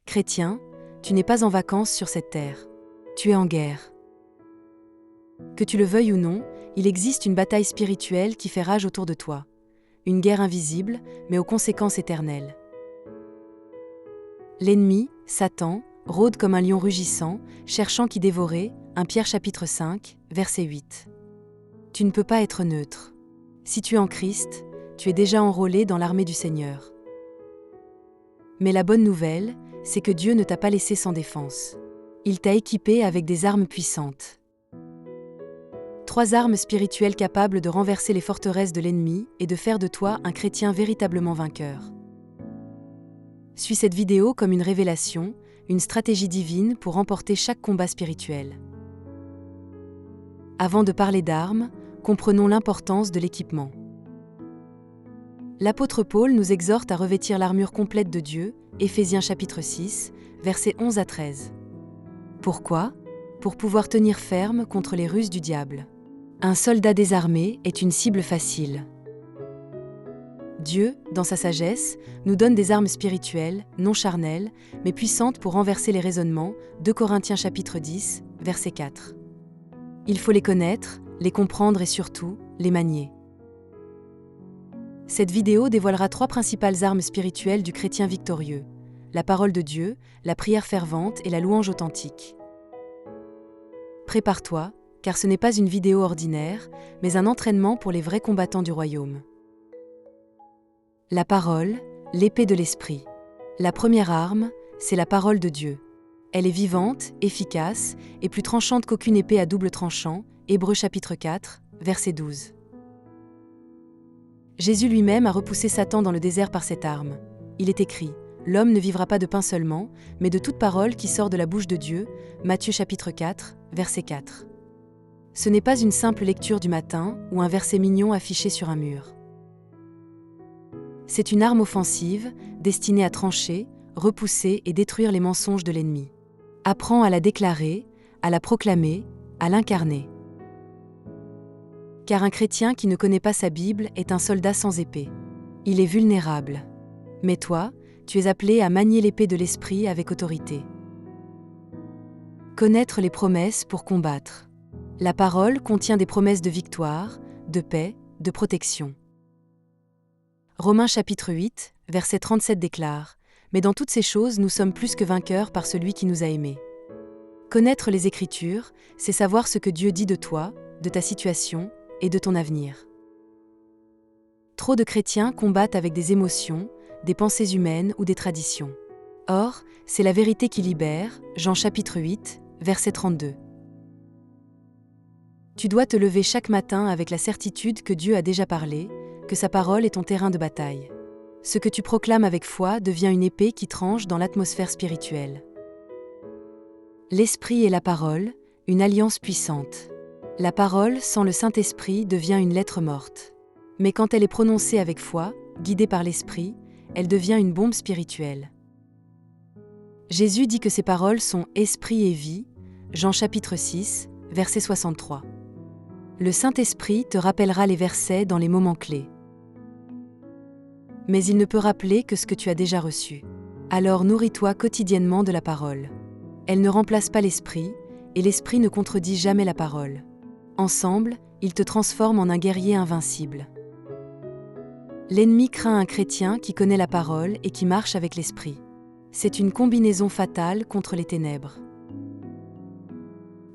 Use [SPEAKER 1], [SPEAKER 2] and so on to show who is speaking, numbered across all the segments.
[SPEAKER 1] Chrétien, tu n'es pas en vacances sur cette terre. Tu es en guerre. Que tu le veuilles ou non, il existe une bataille spirituelle qui fait rage autour de toi. Une guerre invisible, mais aux conséquences éternelles. L'ennemi, Satan, rôde comme un lion rugissant, cherchant qui dévorer, 1 Pierre chapitre 5, verset 8. Tu ne peux pas être neutre. Si tu es en Christ, tu es déjà enrôlé dans l'armée du Seigneur. Mais la bonne nouvelle, c'est que Dieu ne t'a pas laissé sans défense. Il t'a équipé avec des armes puissantes. 3 armes spirituelles capables de renverser les forteresses de l'ennemi et de faire de toi un chrétien véritablement vainqueur. Suis cette vidéo comme une révélation, une stratégie divine pour remporter chaque combat spirituel. Avant de parler d'armes, comprenons l'importance de l'équipement. L'apôtre Paul nous exhorte à revêtir l'armure complète de Dieu, Éphésiens chapitre 6, versets 11 à 13. Pourquoi ? Pour pouvoir tenir ferme contre les ruses du diable. Un soldat désarmé est une cible facile. Dieu, dans sa sagesse, nous donne des armes spirituelles, non charnelles, mais puissantes pour renverser les raisonnements, 2 Corinthiens chapitre 10, verset 4. Il faut les connaître, les comprendre et surtout, les manier. Cette vidéo dévoilera 3 principales armes spirituelles du chrétien victorieux: la parole de Dieu, la prière fervente et la louange authentique. Prépare-toi, car ce n'est pas une vidéo ordinaire, mais un entraînement pour les vrais combattants du royaume. La parole, l'épée de l'esprit. La première arme, c'est la parole de Dieu. Elle est vivante, efficace et plus tranchante qu'aucune épée à double tranchant, Hébreux chapitre 4, verset 12. Jésus lui-même a repoussé Satan dans le désert par cette arme. Il est écrit: l'homme ne vivra pas de pain seulement, mais de toute parole qui sort de la bouche de Dieu, Matthieu chapitre 4, verset 4. Ce n'est pas une simple lecture du matin ou un verset mignon affiché sur un mur. C'est une arme offensive, destinée à trancher, repousser et détruire les mensonges de l'ennemi. Apprends à la déclarer, à la proclamer, à l'incarner. Car un chrétien qui ne connaît pas sa Bible est un soldat sans épée. Il est vulnérable. Mais toi, tu es appelé à manier l'épée de l'esprit avec autorité. Connaître les promesses pour combattre. La parole contient des promesses de victoire, de paix, de protection. Romains chapitre 8, verset 37 déclare: « Mais dans toutes ces choses, nous sommes plus que vainqueurs par celui qui nous a aimés. » Connaître les Écritures, c'est savoir ce que Dieu dit de toi, de ta situation et de ton avenir. Trop de chrétiens combattent avec des émotions, des pensées humaines ou des traditions. Or, c'est la vérité qui libère, Jean chapitre 8, verset 32. Tu dois te lever chaque matin avec la certitude que Dieu a déjà parlé, que sa parole est ton terrain de bataille. Ce que tu proclames avec foi devient une épée qui tranche dans l'atmosphère spirituelle. L'Esprit et la parole, une alliance puissante. La parole sans le Saint-Esprit devient une lettre morte. Mais quand elle est prononcée avec foi, guidée par l'Esprit, elle devient une bombe spirituelle. Jésus dit que ses paroles sont esprit et vie, Jean chapitre 6, verset 63. Le Saint-Esprit te rappellera les versets dans les moments clés. Mais il ne peut rappeler que ce que tu as déjà reçu. Alors nourris-toi quotidiennement de la parole. Elle ne remplace pas l'esprit, et l'esprit ne contredit jamais la parole. Ensemble, ils te transforment en un guerrier invincible. L'ennemi craint un chrétien qui connaît la parole et qui marche avec l'esprit. C'est une combinaison fatale contre les ténèbres.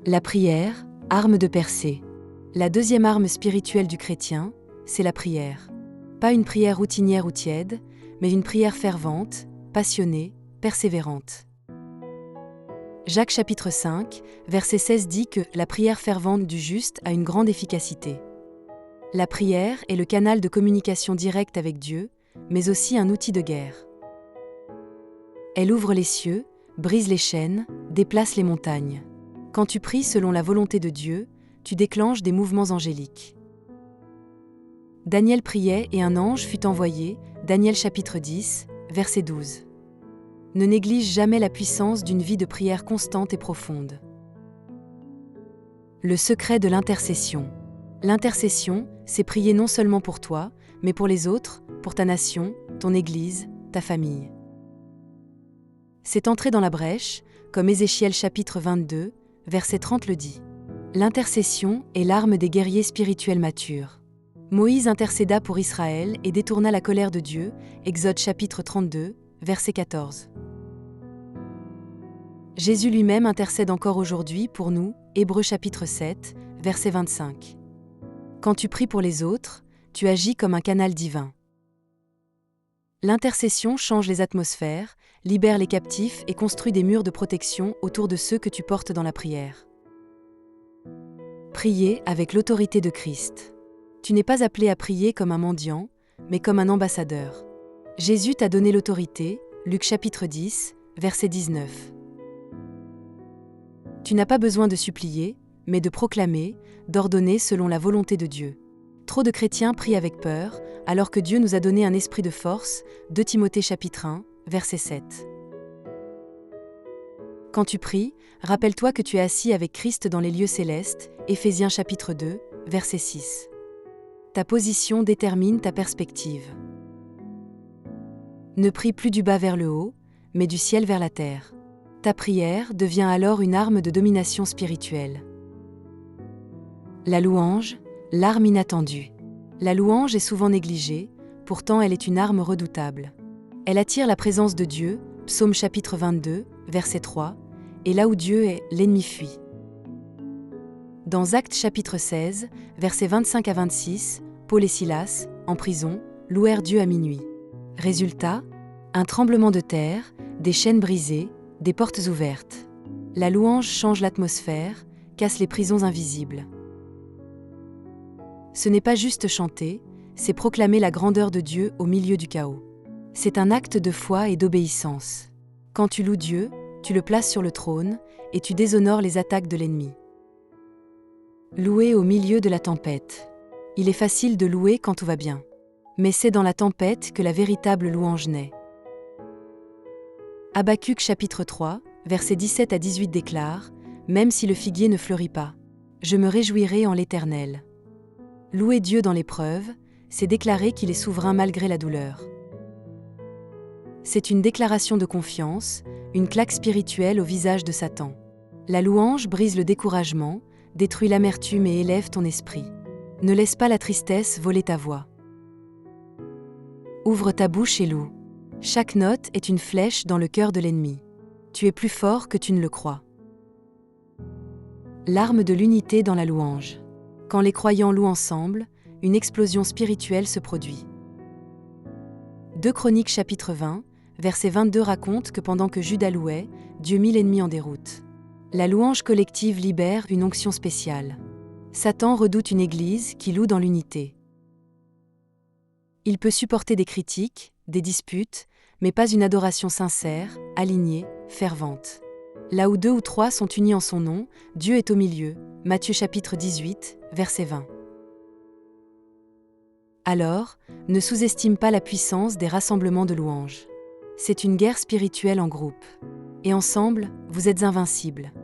[SPEAKER 1] La prière, arme de percée. La deuxième arme spirituelle du chrétien, c'est la prière. Pas une prière routinière ou tiède, mais une prière fervente, passionnée, persévérante. Jacques chapitre 5, verset 16 dit que la prière fervente du juste a une grande efficacité. La prière est le canal de communication directe avec Dieu, mais aussi un outil de guerre. Elle ouvre les cieux, brise les chaînes, déplace les montagnes. Quand tu pries selon la volonté de Dieu, tu déclenches des mouvements angéliques. Daniel priait et un ange fut envoyé, Daniel chapitre 10, verset 12. Ne néglige jamais la puissance d'une vie de prière constante et profonde. Le secret de l'intercession. L'intercession, c'est prier non seulement pour toi, mais pour les autres, pour ta nation, ton église, ta famille. C'est entrer dans la brèche, comme Ézéchiel chapitre 22, verset 30 le dit. L'intercession est l'arme des guerriers spirituels matures. Moïse intercéda pour Israël et détourna la colère de Dieu, Exode chapitre 32, verset 14. Jésus lui-même intercède encore aujourd'hui pour nous, Hébreux chapitre 7, verset 25. Quand tu pries pour les autres, tu agis comme un canal divin. L'intercession change les atmosphères, libère les captifs et construit des murs de protection autour de ceux que tu portes dans la prière. Prier avec l'autorité de Christ. Tu n'es pas appelé à prier comme un mendiant, mais comme un ambassadeur. Jésus t'a donné l'autorité, Luc chapitre 10, verset 19. Tu n'as pas besoin de supplier, mais de proclamer, d'ordonner selon la volonté de Dieu. Trop de chrétiens prient avec peur, alors que Dieu nous a donné un esprit de force, 2 Timothée chapitre 1, verset 7. Quand tu pries, rappelle-toi que tu es assis avec Christ dans les lieux célestes, Éphésiens chapitre 2, verset 6. Ta position détermine ta perspective. Ne prie plus du bas vers le haut, mais du ciel vers la terre. Ta prière devient alors une arme de domination spirituelle. La louange, l'arme inattendue. La louange est souvent négligée, pourtant elle est une arme redoutable. Elle attire la présence de Dieu, Psaume chapitre 22, verset 3, et là où Dieu est, l'ennemi fuit. Dans Actes chapitre 16, versets 25 à 26, Paul et Silas, en prison, louèrent Dieu à minuit. Résultat, un tremblement de terre, des chaînes brisées, des portes ouvertes. La louange change l'atmosphère, casse les prisons invisibles. Ce n'est pas juste chanter, c'est proclamer la grandeur de Dieu au milieu du chaos. C'est un acte de foi et d'obéissance. Quand tu loues Dieu, tu le places sur le trône et tu déshonores les attaques de l'ennemi. Louer au milieu de la tempête. Il est facile de louer quand tout va bien. Mais c'est dans la tempête que la véritable louange naît. Habacuc chapitre 3, versets 17 à 18 déclare « Même si le figuier ne fleurit pas, je me réjouirai en l'Éternel. » Louer Dieu dans l'épreuve, c'est déclarer qu'il est souverain malgré la douleur. C'est une déclaration de confiance, une claque spirituelle au visage de Satan. La louange brise le découragement, détruit l'amertume et élève ton esprit. Ne laisse pas la tristesse voler ta voix. Ouvre ta bouche et loue. Chaque note est une flèche dans le cœur de l'ennemi. Tu es plus fort que tu ne le crois. L'arme de l'unité dans la louange. Quand les croyants louent ensemble, une explosion spirituelle se produit. 2 Chroniques chapitre 20, verset 22 raconte que pendant que Juda louait, Dieu mit l'ennemi en déroute. La louange collective libère une onction spéciale. Satan redoute une église qui loue dans l'unité. Il peut supporter des critiques, des disputes, mais pas une adoration sincère, alignée, fervente. Là où 2 ou 3 sont unis en son nom, Dieu est au milieu. Matthieu chapitre 18, verset 20. Alors, ne sous-estime pas la puissance des rassemblements de louanges. C'est une guerre spirituelle en groupe. Et ensemble, vous êtes invincibles.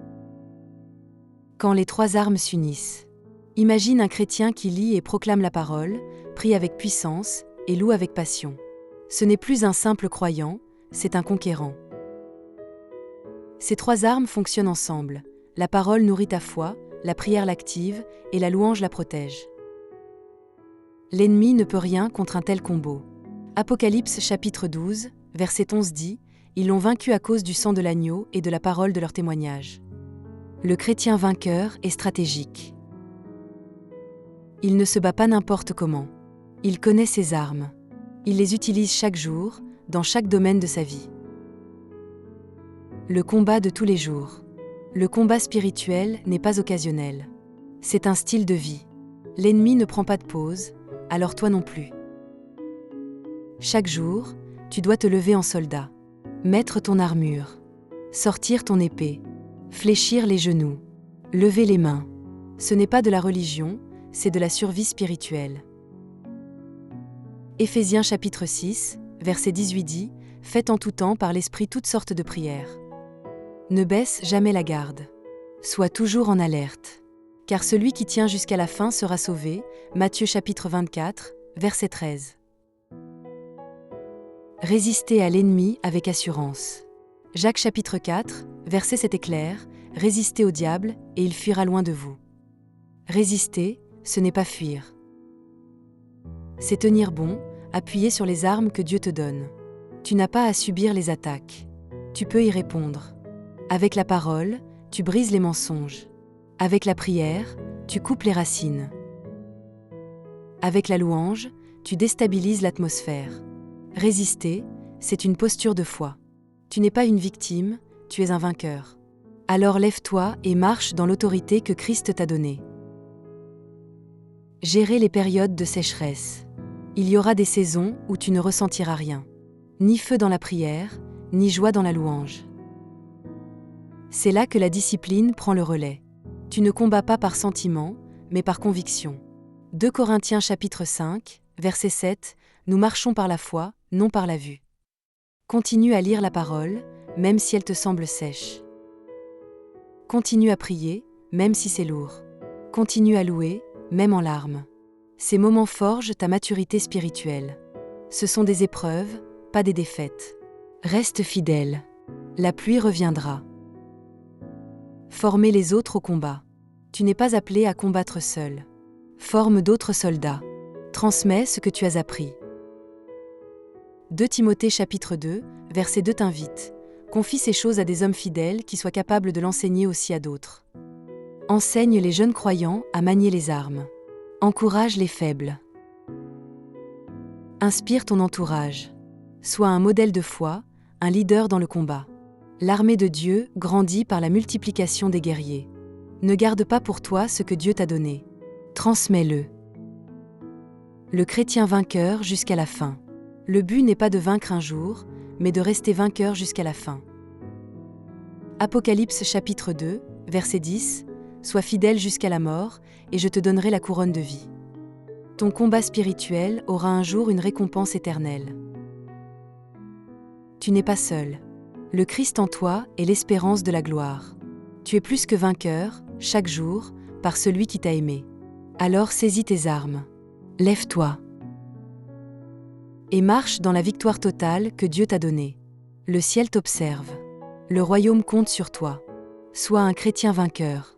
[SPEAKER 1] Quand les 3 armes s'unissent. Imagine un chrétien qui lit et proclame la parole, prie avec puissance et loue avec passion. Ce n'est plus un simple croyant, c'est un conquérant. Ces 3 armes fonctionnent ensemble. La parole nourrit ta foi, la prière l'active et la louange la protège. L'ennemi ne peut rien contre un tel combo. Apocalypse chapitre 12, verset 11 dit « Ils l'ont vaincu à cause du sang de l'agneau et de la parole de leur témoignage. » Le chrétien vainqueur est stratégique. Il ne se bat pas n'importe comment. Il connaît ses armes. Il les utilise chaque jour, dans chaque domaine de sa vie. Le combat de tous les jours. Le combat spirituel n'est pas occasionnel. C'est un style de vie. L'ennemi ne prend pas de pause, alors toi non plus. Chaque jour, tu dois te lever en soldat. Mettre ton armure. Sortir ton épée. Fléchir les genoux. Lever les mains. Ce n'est pas de la religion, c'est de la survie spirituelle. Éphésiens chapitre 6, verset 18 dit « Faites en tout temps par l'Esprit toutes sortes de prières. » Ne baisse jamais la garde. Sois toujours en alerte. Car celui qui tient jusqu'à la fin sera sauvé. Matthieu chapitre 24, verset 13. Résistez à l'ennemi avec assurance. Jacques chapitre 4, verset 7 est clair, « Résistez au diable, et il fuira loin de vous. » Résister, ce n'est pas fuir. C'est tenir bon, appuyer sur les armes que Dieu te donne. Tu n'as pas à subir les attaques. Tu peux y répondre. Avec la parole, tu brises les mensonges. Avec la prière, tu coupes les racines. Avec la louange, tu déstabilises l'atmosphère. Résister, c'est une posture de foi. Tu n'es pas une victime, tu es un vainqueur. Alors lève-toi et marche dans l'autorité que Christ t'a donnée. Gérer les périodes de sécheresse. Il y aura des saisons où tu ne ressentiras rien. Ni feu dans la prière, ni joie dans la louange. C'est là que la discipline prend le relais. Tu ne combats pas par sentiment, mais par conviction. 2 Corinthiens chapitre 5, verset 7, « Nous marchons par la foi, non par la vue. » Continue à lire la parole, même si elle te semble sèche. Continue à prier, même si c'est lourd. Continue à louer, même en larmes. Ces moments forgent ta maturité spirituelle. Ce sont des épreuves, pas des défaites. Reste fidèle. La pluie reviendra. Former les autres au combat. Tu n'es pas appelé à combattre seul. Forme d'autres soldats. Transmets ce que tu as appris. 2 Timothée chapitre 2, verset 2 t'invite. Confie ces choses à des hommes fidèles qui soient capables de l'enseigner aussi à d'autres. Enseigne les jeunes croyants à manier les armes. Encourage les faibles. Inspire ton entourage. Sois un modèle de foi, un leader dans le combat. L'armée de Dieu grandit par la multiplication des guerriers. Ne garde pas pour toi ce que Dieu t'a donné. Transmets-le. Le chrétien vainqueur jusqu'à la fin. Le but n'est pas de vaincre un jour, mais de rester vainqueur jusqu'à la fin. Apocalypse chapitre 2, verset 10, « Sois fidèle jusqu'à la mort, et je te donnerai la couronne de vie. » Ton combat spirituel aura un jour une récompense éternelle. Tu n'es pas seul. Le Christ en toi est l'espérance de la gloire. Tu es plus que vainqueur, chaque jour, par celui qui t'a aimé. Alors saisis tes armes. Lève-toi. Et marche dans la victoire totale que Dieu t'a donnée. Le ciel t'observe. Le royaume compte sur toi. Sois un chrétien vainqueur.